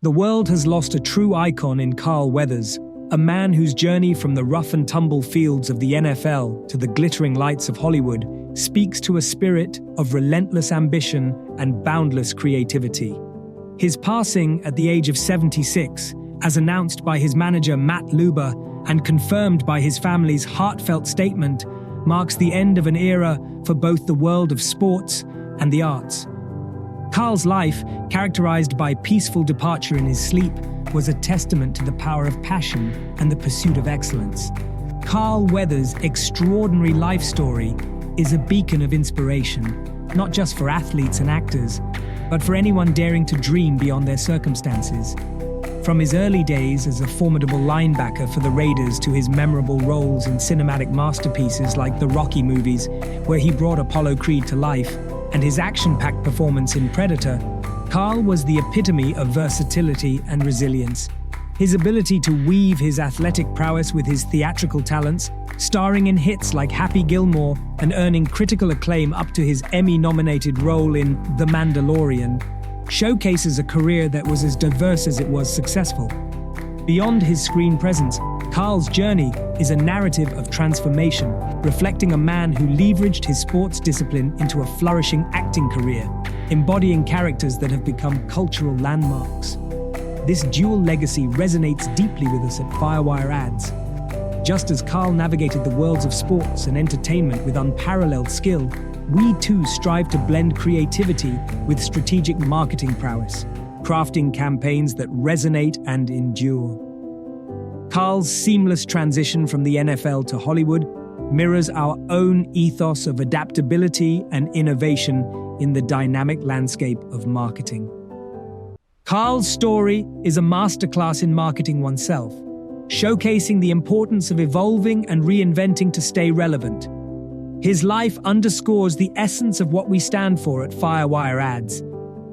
The world has lost a true icon in Carl Weathers, a man whose journey from the rough and tumble fields of the NFL to the glittering lights of Hollywood speaks to a spirit of relentless ambition and boundless creativity. His passing at the age of 76, as announced by his manager Matt Luber and confirmed by his family's heartfelt statement, marks the end of an era for both the world of sports and the arts. Carl's life, characterized by peaceful departure in his sleep, was a testament to the power of passion and the pursuit of excellence. Carl Weathers' extraordinary life story is a beacon of inspiration, not just for athletes and actors, but for anyone daring to dream beyond their circumstances. From his early days as a formidable linebacker for the Raiders to his memorable roles in cinematic masterpieces like the Rocky movies, where he brought Apollo Creed to life, and his action-packed performance in Predator, Carl was the epitome of versatility and resilience. His ability to weave his athletic prowess with his theatrical talents, starring in hits like Happy Gilmore and earning critical acclaim up to his Emmy-nominated role in The Mandalorian, showcases a career that was as diverse as it was successful. Beyond his screen presence, Carl's journey is a narrative of transformation, reflecting a man who leveraged his sports discipline into a flourishing acting career, embodying characters that have become cultural landmarks. This dual legacy resonates deeply with us at Firewire Ads. Just as Carl navigated the worlds of sports and entertainment with unparalleled skill, we too strive to blend creativity with strategic marketing prowess, crafting campaigns that resonate and endure. Carl's seamless transition from the NFL to Hollywood mirrors our own ethos of adaptability and innovation in the dynamic landscape of marketing. Carl's story is a masterclass in marketing oneself, showcasing the importance of evolving and reinventing to stay relevant. His life underscores the essence of what we stand for at Firewire Ads: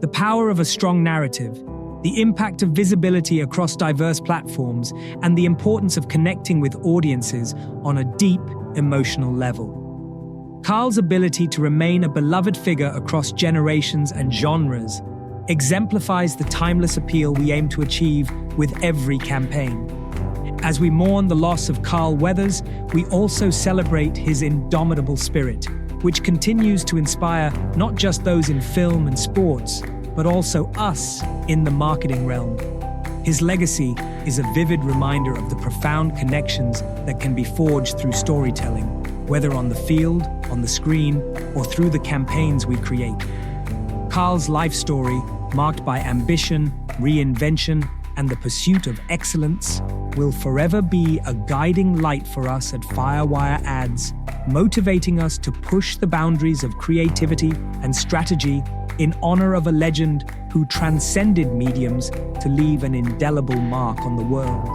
the power of a strong narrative, the impact of visibility across diverse platforms, and the importance of connecting with audiences on a deep, emotional level. Carl's ability to remain a beloved figure across generations and genres exemplifies the timeless appeal we aim to achieve with every campaign. As we mourn the loss of Carl Weathers, we also celebrate his indomitable spirit, which continues to inspire not just those in film and sports, but also us in the marketing realm. His legacy is a vivid reminder of the profound connections that can be forged through storytelling, whether on the field, on the screen, or through the campaigns we create. Carl's life story, marked by ambition, reinvention, and the pursuit of excellence, will forever be a guiding light for us at Firewire Ads, motivating us to push the boundaries of creativity and strategy in honor of a legend who transcended mediums to leave an indelible mark on the world.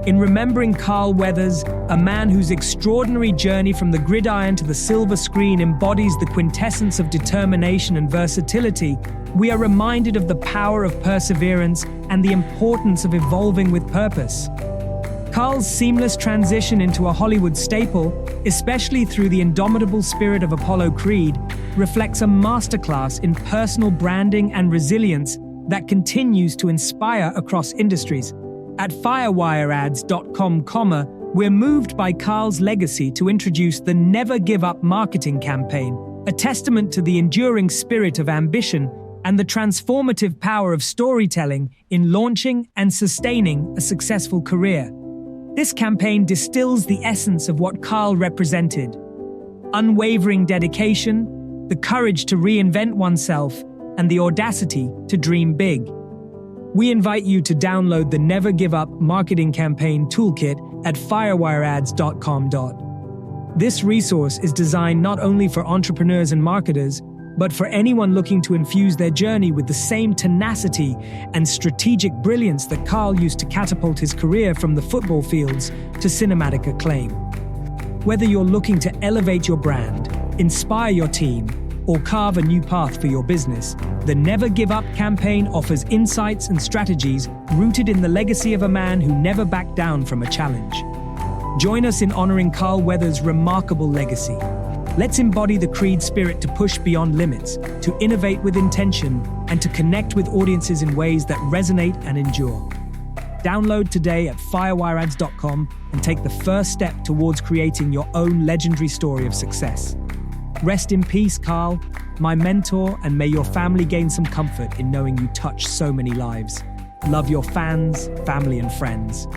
In remembering Carl Weathers, a man whose extraordinary journey from the gridiron to the silver screen embodies the quintessence of determination and versatility, we are reminded of the power of perseverance and the importance of evolving with purpose. Carl's seamless transition into a Hollywood staple, especially through the indomitable spirit of Apollo Creed, reflects a masterclass in personal branding and resilience that continues to inspire across industries. At firewireads.com, we're moved by Carl's legacy to introduce the Never Give Up marketing campaign, a testament to the enduring spirit of ambition and the transformative power of storytelling in launching and sustaining a successful career. This campaign distills the essence of what Carl represented: unwavering dedication, the courage to reinvent oneself, and the audacity to dream big. We invite you to download the Never Give Up marketing campaign toolkit at firewireads.com. This resource is designed not only for entrepreneurs and marketers, but for anyone looking to infuse their journey with the same tenacity and strategic brilliance that Carl used to catapult his career from the football fields to cinematic acclaim. Whether you're looking to elevate your brand, inspire your team, or carve a new path for your business, the Never Give Up campaign offers insights and strategies rooted in the legacy of a man who never backed down from a challenge. Join us in honoring Carl Weathers' remarkable legacy. Let's embody the Creed spirit to push beyond limits, to innovate with intention, and to connect with audiences in ways that resonate and endure. Download today at firewireads.com and take the first step towards creating your own legendary story of success. Rest in peace, Carl, my mentor, and may your family gain some comfort in knowing you touch so many lives. Love your fans, family, and friends.